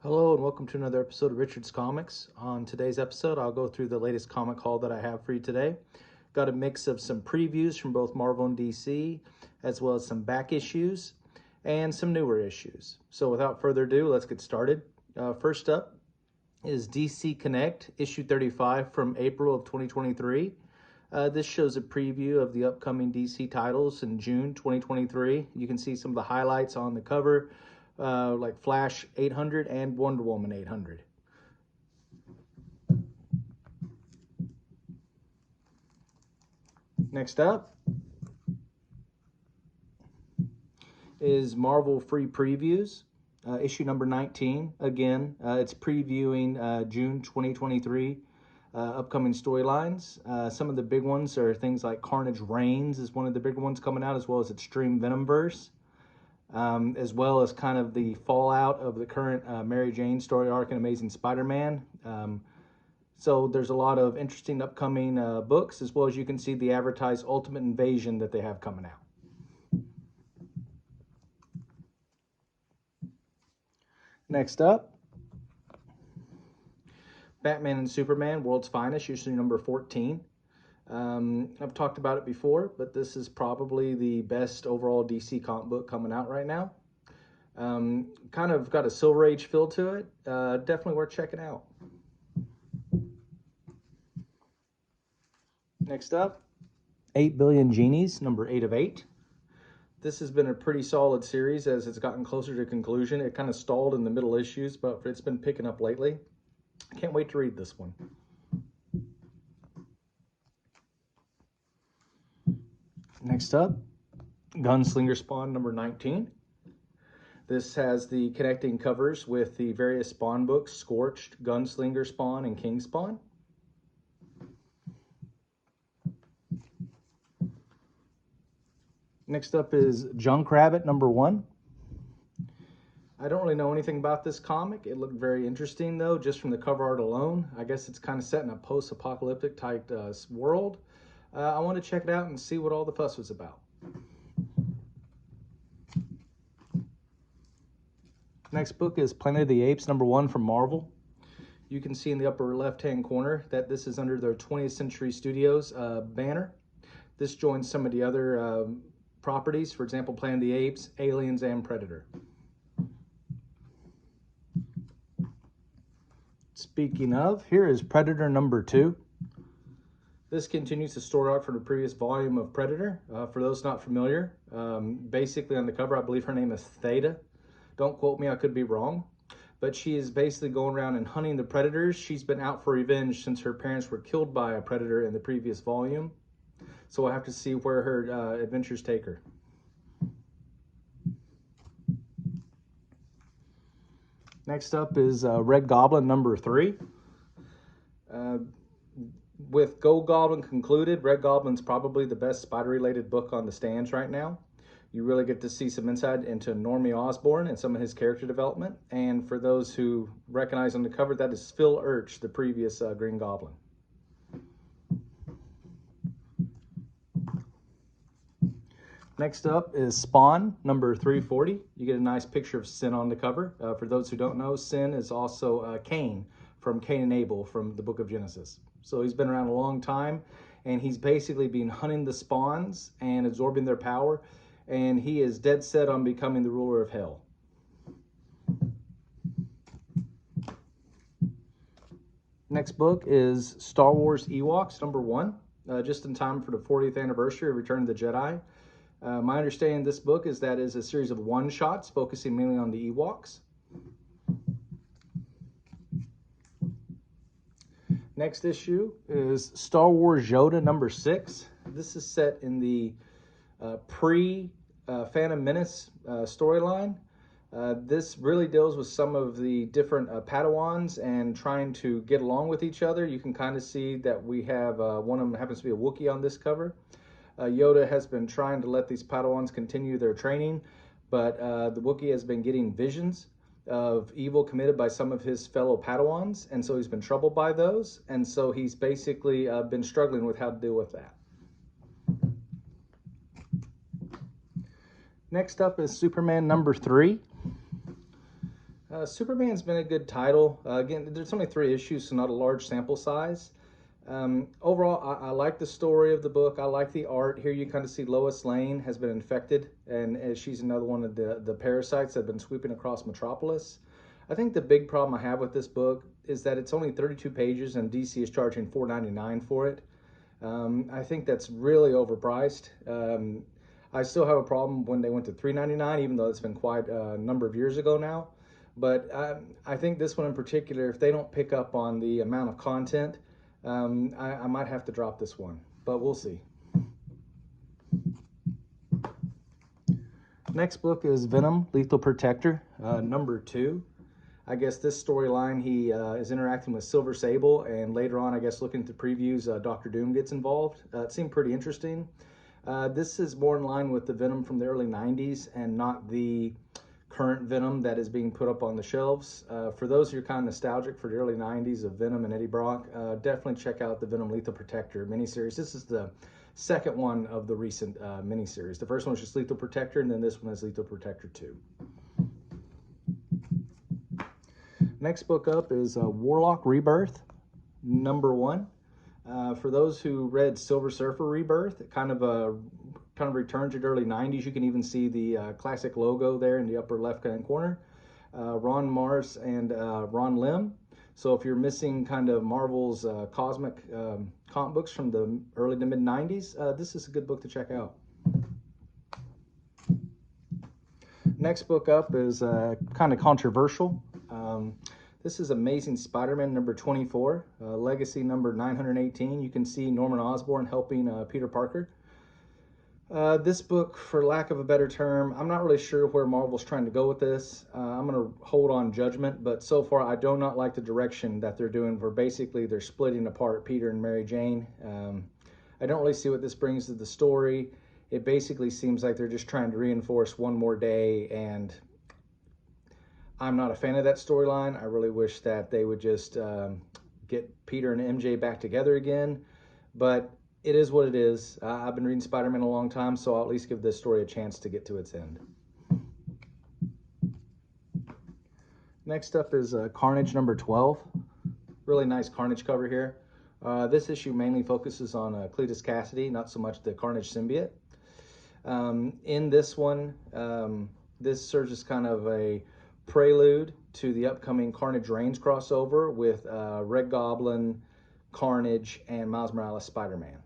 Hello and welcome to another episode of Richard's Comics. On today's episode, I'll go through the latest comic haul that I have for you today. Got a mix of some previews from both Marvel and DC, as well as some back issues and some newer issues. So without further ado, let's get started. First up is DC Connect, issue 35 from April of 2023. This shows a preview of the upcoming DC titles in June 2023. You can see some of the highlights on the cover, like Flash 800 and Wonder Woman 800. Next up is Marvel Free Previews, issue number 19. Again, it's previewing June 2023 upcoming storylines. Some of the big ones are things like Carnage Reigns is one of the bigger ones coming out, as well as Extreme Venomverse. As well as kind of the fallout of the current Mary Jane story arc in Amazing Spider-Man. So there's a lot of interesting upcoming books, as well as you can see the advertised Ultimate Invasion that they have coming out. Next up, Batman and Superman, World's Finest, issue number 14. I've talked about it before, but this is probably the best overall DC comic book coming out right now. Kind of got a Silver Age feel to it. Definitely worth checking out. Next up, 8 Billion Genies, number 8 of 8. This has been a pretty solid series as it's gotten closer to conclusion. It kind of stalled in the middle issues, but it's been picking up lately. I can't wait to read this one. Next up, Gunslinger Spawn number 19. This has the connecting covers with the various Spawn books, Scorched, Gunslinger Spawn, and King Spawn. Next up is Junkrabbit number 1. I don't really know anything about this comic. It looked very interesting though, just from the cover art alone. I guess it's kind of set in a post-apocalyptic type world. I want to check it out and see what all the fuss was about. Next book is Planet of the Apes number 1 from Marvel. You can see in the upper left-hand corner that this is under their 20th Century Studios banner. This joins some of the other properties, for example, Planet of the Apes, Aliens, and Predator. Speaking of, here is Predator number 2. This continues the story arc from the previous volume of Predator. For those not familiar, basically on the cover, I believe her name is Theta. Don't quote me, I could be wrong. But she is basically going around and hunting the predators. She's been out for revenge since her parents were killed by a predator in the previous volume. So we'll have to see where her adventures take her. Next up is Red Goblin number 3. With Gold Goblin concluded, Red Goblin's probably the best spider-related book on the stands right now. You really get to see some insight into Normie Osborn and some of his character development. And for those who recognize on the cover, that is Phil Urch, the previous Green Goblin. Next up is Spawn, number 340. You get a nice picture of Sin on the cover. For those who don't know, Sin is also Cain from Cain and Abel from the book of Genesis. So he's been around a long time, and he's basically been hunting the spawns and absorbing their power, and he is dead set on becoming the ruler of hell. Next book is Star Wars Ewoks, number 1, just in time for the 40th anniversary of Return of the Jedi. My understanding of this book is that it is a series of one-shots focusing mainly on the Ewoks. Next issue is Star Wars Yoda number 6. This is set in the pre-Phantom Menace storyline. This really deals with some of the different Padawans and trying to get along with each other. You can kind of see that we have one of them happens to be a Wookiee on this cover. Yoda has been trying to let these Padawans continue their training, but the Wookiee has been getting visions of evil committed by some of his fellow Padawans, and so he's been troubled by those, and so he's basically been struggling with how to deal with that. Next up is Superman number 3. Superman's been a good title. Again, there's only 3 issues, so not a large sample size. Overall, I like the story of the book. I like the art. Here you kind of see Lois Lane has been infected, and she's another one of the parasites that have been sweeping across Metropolis. I think the big problem I have with this book is that it's only 32 pages and DC is charging $4.99 for it. I think that's really overpriced. I still have a problem when they went to $3.99, even though it's been quite a number of years ago now. But I think this one in particular, if they don't pick up on the amount of content, I might have to drop this one, but we'll see. Next book is Venom, Lethal Protector, number 2. I guess this storyline, he is interacting with Silver Sable, and later on, I guess looking at the previews, Dr. Doom gets involved. It seemed pretty interesting. This is more in line with the Venom from the early 90s and not the current Venom that is being put up on the shelves. For those who are kind of nostalgic for the early 90s of Venom and Eddie Brock, definitely check out the Venom Lethal Protector miniseries. This is the second one of the recent miniseries. The first one was just Lethal Protector, and then this one is Lethal Protector 2. Next book up is Warlock Rebirth, number 1. For those who read Silver Surfer Rebirth, it kind of returns to the early 90s. You can even see the classic logo there in the upper left-hand corner. Ron Marz and Ron Lim. So if you're missing kind of Marvel's cosmic comic books from the early to mid-90s, this is a good book to check out. Next book up is kind of controversial. This is Amazing Spider-Man number 24, Legacy number 918. You can see Norman Osborn helping Peter Parker. This book, for lack of a better term, I'm not really sure where Marvel's trying to go with this. I'm going to hold on judgment, but so far I do not like the direction that they're doing, where basically they're splitting apart Peter and Mary Jane. I don't really see what this brings to the story. It basically seems like they're just trying to reinforce one more day, and I'm not a fan of that storyline. I really wish that they would just get Peter and MJ back together again, but it is what it is. I've been reading Spider-Man a long time, so I'll at least give this story a chance to get to its end. Next up is Carnage number 12. Really nice Carnage cover here. This issue mainly focuses on Cletus Cassidy, not so much the Carnage symbiote. In this one, this serves as kind of a prelude to the upcoming Carnage Reigns crossover with Red Goblin, Carnage, and Miles Morales Spider-Man.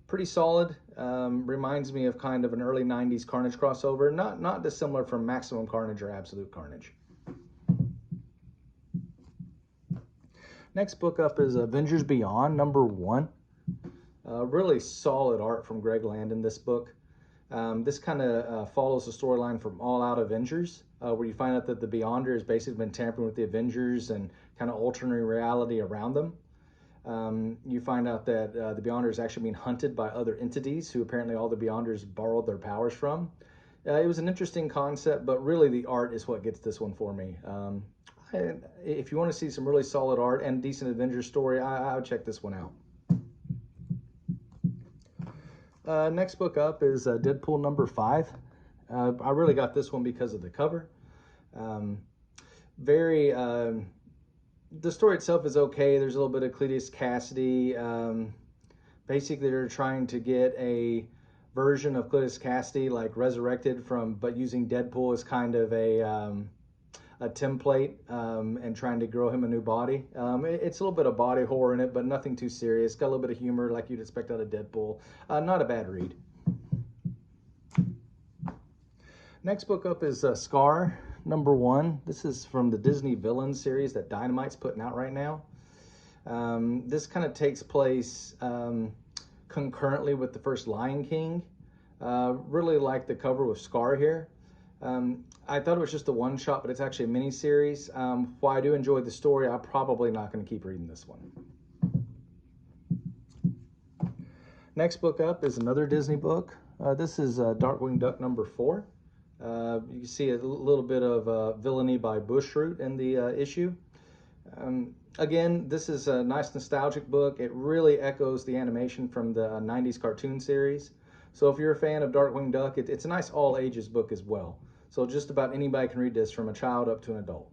Pretty solid. Reminds me of kind of an early 90s Carnage crossover. Not dissimilar from Maximum Carnage or Absolute Carnage. Next book up is Avengers Beyond, number 1. Really solid art from Greg Land in this book. This kind of follows the storyline from All Out Avengers, where you find out that the Beyonder has basically been tampering with the Avengers and kind of altering reality around them. You find out that the Beyonder is actually being hunted by other entities who apparently all the Beyonders borrowed their powers from. It was an interesting concept, but really the art is what gets this one for me. If you want to see some really solid art and decent Avengers story, I would check this one out. Next book up is Deadpool number 5. I really got this one because of the cover. The story itself is okay. There's a little bit of Cletus Cassidy. Basically, they're trying to get a version of Cletus Cassidy like resurrected but using Deadpool as kind of a template and trying to grow him a new body. It's a little bit of body horror in it, but nothing too serious. Got a little bit of humor like you'd expect out of Deadpool. Not a bad read. Next book up is Scar, number 1. This is from the Disney Villains series that Dynamite's putting out right now. This kind of takes place concurrently with the first Lion King. Really like the cover with Scar here. I thought it was just a one-shot, but it's actually a mini-series. While I do enjoy the story, I'm probably not going to keep reading this one. Next book up is another Disney book. This is Darkwing Duck number 4. You can see a little bit of villainy by Bushroot in the issue. Again, this is a nice nostalgic book. It really echoes the animation from the 90s cartoon series. So if you're a fan of Darkwing Duck, it's a nice all-ages book as well. So just about anybody can read this, from a child up to an adult.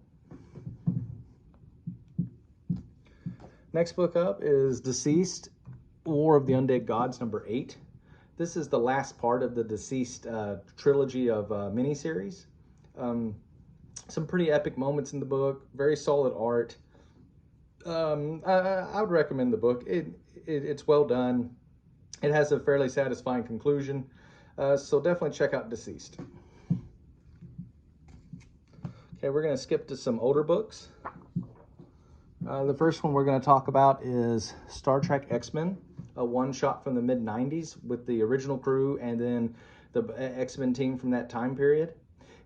Next book up is Deceased, War of the Undead Gods, number 8. This is the last part of the Deceased trilogy of miniseries. Some pretty epic moments in the book, very solid art. I would recommend the book. It's well done. It has a fairly satisfying conclusion, so definitely check out Deceased. Okay, we're going to skip to some older books. The first one we're going to talk about is Star Trek X-Men, a one-shot from the mid-90s with the original crew and then the X-Men team from that time period.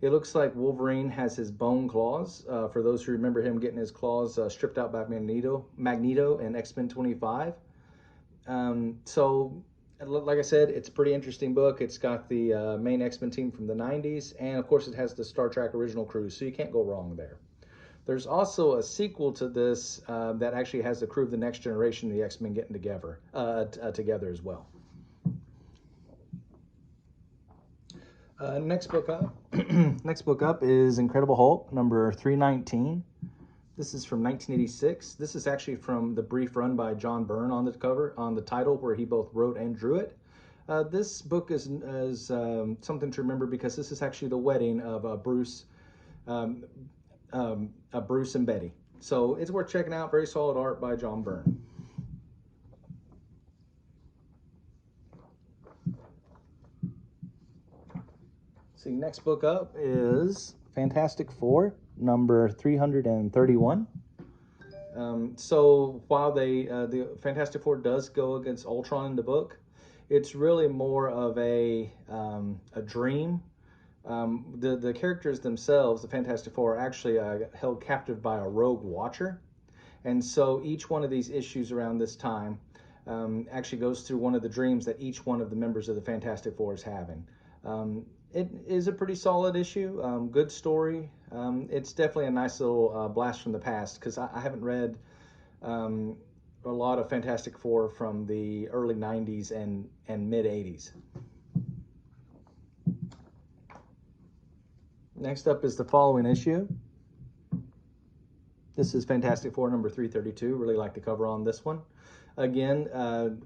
It looks like Wolverine has his bone claws. For those who remember him getting his claws stripped out by Magneto in X-Men 25. So, like I said, it's a pretty interesting book. It's got the main X-Men team from the 90s, and of course it has the Star Trek original crew, so you can't go wrong there. There's also a sequel to this that actually has the crew of the Next Generation, the X-Men, getting together as well. Next book up is Incredible Hulk, number 319. This is from 1986. This is actually from the brief run by John Byrne on the cover, on the title, where he both wrote and drew it. This book is something to remember because this is actually the wedding of Bruce and Betty. So it's worth checking out. Very solid art by John Byrne. See, next book up is Fantastic Four, number 331. So while the Fantastic Four does go against Ultron in the book, it's really more of a dream. The characters themselves, the Fantastic Four, are actually held captive by a rogue watcher. And so each one of these issues around this time actually goes through one of the dreams that each one of the members of the Fantastic Four is having. It is a pretty solid issue, good story. It's definitely a nice little blast from the past, because I haven't read a lot of Fantastic Four from the early 90s and mid 80s. Next up is the following issue. This is Fantastic Four number 332. Really like the cover on this one. Again,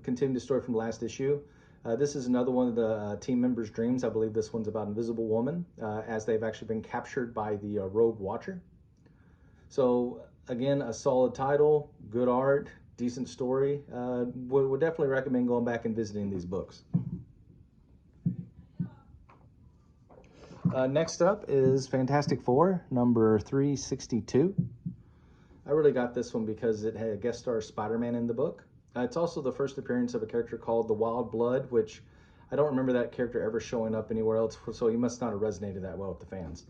continuing the story from the last issue. This is another one of the team members' dreams. I believe this one's about Invisible Woman, as they've actually been captured by the Rogue Watcher. So again, a solid title, good art, decent story. Would definitely recommend going back and visiting these books. Next up is Fantastic Four, number 362. I really got this one because it had a guest star Spider-Man in the book. It's also the first appearance of a character called the Wild Blood, which I don't remember that character ever showing up anywhere else, so he must not have resonated that well with the fans.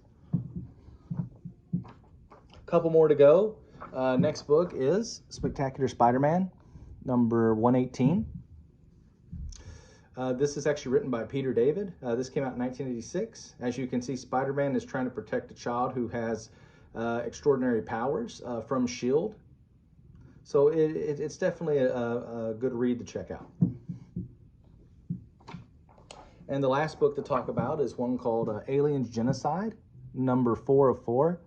Couple more to go. Next book is Spectacular Spider-Man, number 118. This is actually written by Peter David. This came out in 1986. As you can see, Spider-Man is trying to protect a child who has extraordinary powers from S.H.I.E.L.D. So it's definitely a good read to check out. And the last book to talk about is one called Aliens Genocide, number 4 of 4.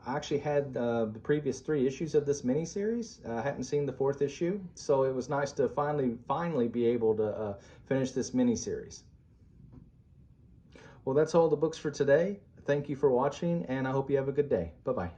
I actually had the previous 3 issues of this miniseries. I hadn't seen the 4th issue, so it was nice to finally be able to finish this miniseries. Well, that's all the books for today. Thank you for watching, and I hope you have a good day. Bye-bye.